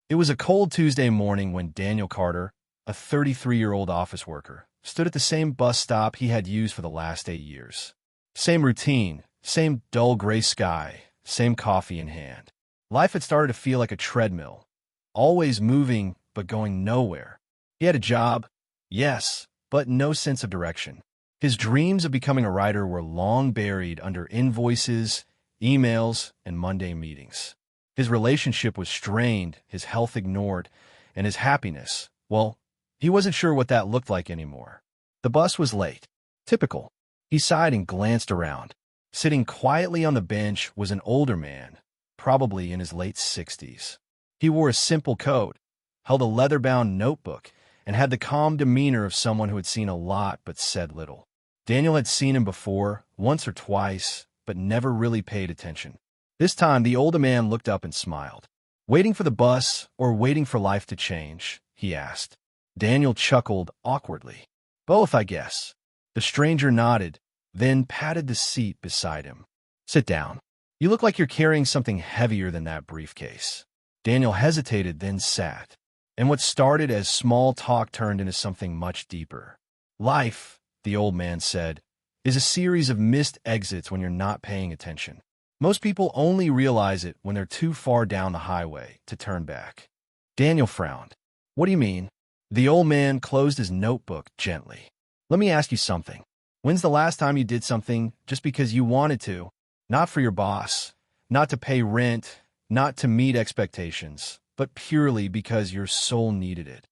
It was a cold Tuesday morning when Daniel Carter, a 33-year-old office worker, stood at the same bus stop he had used for the last 8 years. Same routine, same dull gray sky, same coffee in hand. Life had started to feel like a treadmill, always moving but going nowhere. He had a job, yes, but no sense of direction. His dreams of becoming a writer were long buried under invoices, emails, and Monday meetings. His relationship was strained, his health ignored, and his happiness, well, he wasn't sure what that looked like anymore. The bus was late. Typical. He sighed and glanced around. Sitting quietly on the bench was an older man, probably in his late 60s. He wore a simple coat, held a leather-bound notebook, and had the calm demeanor of someone who had seen a lot but said little. Daniel had seen him before, once or twice, but never really paid attention. This time, the older man looked up and smiled. "Waiting for the bus or waiting for life to change?" he asked. Daniel chuckled awkwardly. "Both, I guess." The stranger nodded, then patted the seat beside him. "Sit down. You look like you're carrying something heavier than that briefcase." Daniel hesitated, then sat. And what started as small talk turned into something much deeper. "Life," the old man said, "is a series of missed exits when you're not paying attention. Most people only realize it when they're too far down the highway to turn back." Daniel frowned. "What do you mean?" The old man closed his notebook gently. "Let me ask you something. When's the last time you did something just because you wanted to? Not for your boss, not to pay rent, not to meet expectations, but purely because your soul needed it?"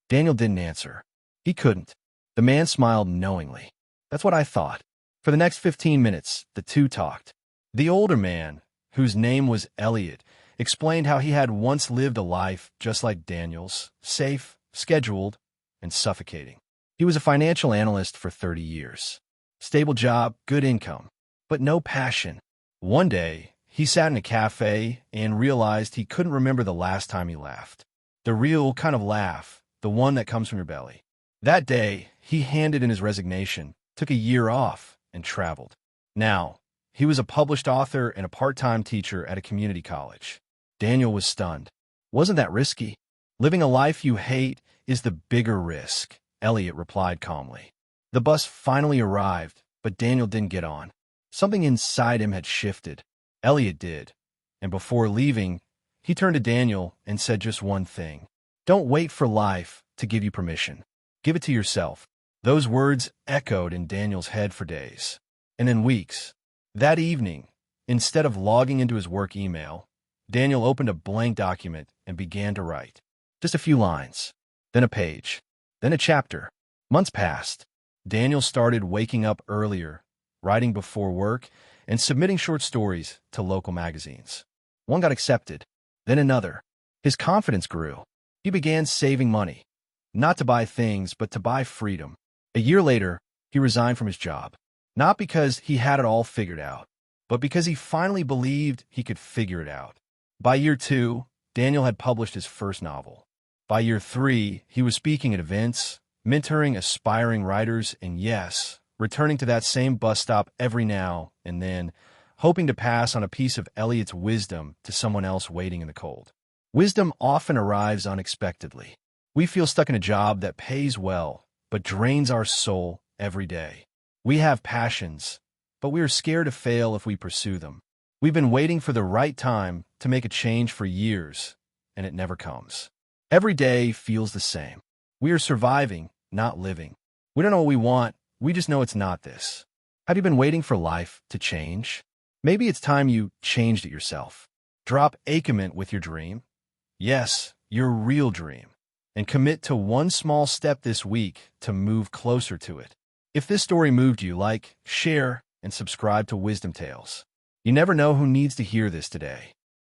Daniel didn't answer. He couldn't. The man smiled knowingly. "That's what I thought." For the next 15 minutes, the two talked. The older man, whose name was Elliot, explained how he had once lived a life just like Daniel's, safe, scheduled, and suffocating. He was a financial analyst for 30 years. Stable job, good income, but no passion. One day, he sat in a cafe and realized he couldn't remember the last time he laughed. The real kind of laugh, the one that comes from your belly. That day, he handed in his resignation, took a year off, and traveled. Now, he was a published author and a part-time teacher at a community college. Daniel was stunned. "Wasn't that risky?" "Living a life you hate is the bigger risk," Elliot replied calmly. The bus finally arrived, but Daniel didn't get on. Something inside him had shifted. Elliot did, and before leaving, he turned to Daniel and said just one thing. "Don't wait for life to give you permission. Give it to yourself." Those words echoed in Daniel's head for days, and then weeks. That evening, instead of logging into his work email, Daniel opened a blank document and began to write. Just a few lines, then a page, then a chapter. Months passed. Daniel started waking up earlier, writing before work, and submitting short stories to local magazines. One got accepted, then another. His confidence grew. He began saving money, not to buy things, but to buy freedom. A year later, he resigned from his job. Not because he had it all figured out, but because he finally believed he could figure it out. By year 2, Daniel had published his first novel. By year 3, he was speaking at events, mentoring aspiring writers, and yes, returning to that same bus stop every now and then, hoping to pass on a piece of Elliot's wisdom to someone else waiting in the cold. Wisdom often arrives unexpectedly. We feel stuck in a job that pays well, but drains our soul every day. We have passions, but we are scared to fail if we pursue them. We've been waiting for the right time to make a change for years, and it never comes. Every day feels the same. We are surviving, not living. We don't know what we want, we just know it's not this. Have you been waiting for life to change? Maybe it's time you changed it yourself. Drop Acament with your dream. Yes, your real dream. And commit to one small step this week to move closer to it. If this story moved you, like, share, and subscribe to Wisdom Tales. You never know who needs to hear this today.